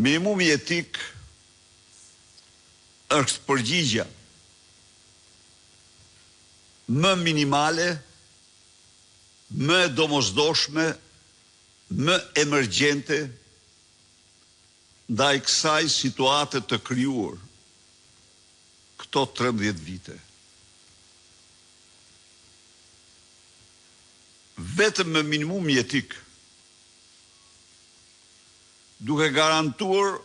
Minimumi etik është përgjigja më minimale, më domosdoshme, më emergjente ndaj kësaj situate të krijuar këto 13 vite. Vetëm me minimumi etik, duke garantuar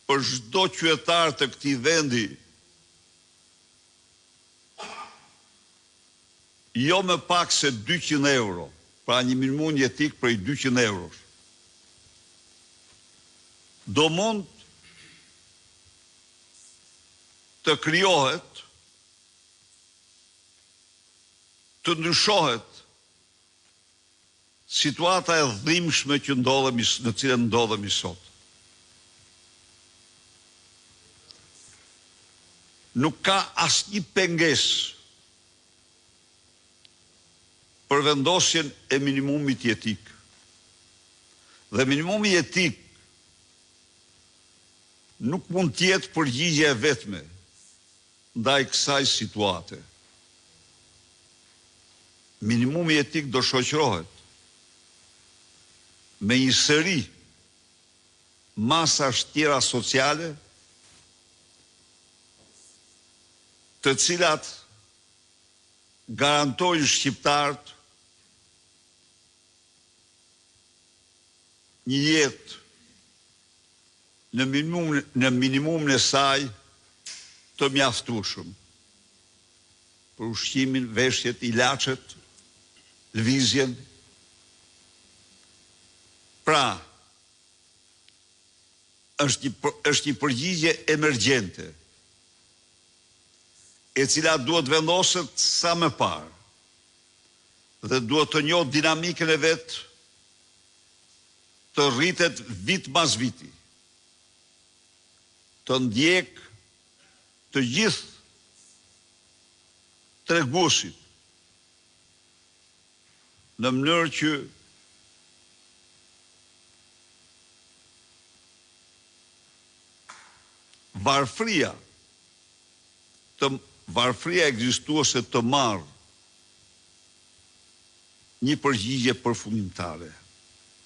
për çdo qytetar të këtij vendi jo më pak se 200 euro, pra një minimum jetik prej 200 eurosh, do mund të krijohet, të ndryshohet situata e dhimbshme që ndodhemi, në cilën ndodhemi sot. Nuk ka asnjë pengesë për vendosjen e minimumit jetik. Dhe minimumi jetik nuk mund të jetë përgjigje e vetme ndaj kësaj situate. Minimumi jetik do shoqërohet me një seri masash tjera sociale, të cilat garantojnë shqiptarët një jetë në minimumin e saj të mjaftueshëm për ushqimin, veshjet, ilaçet, lëvizjen. Pra, është një përgjigje emergjente, e cila duhet vendoset sa më parë dhe duhet të njohë dinamikën e vet, të rritet vit pas viti, të ndjek të gjithë treguesit në mënyrë që varfëria ekzistuese të marrë një përgjigje përfundimtare.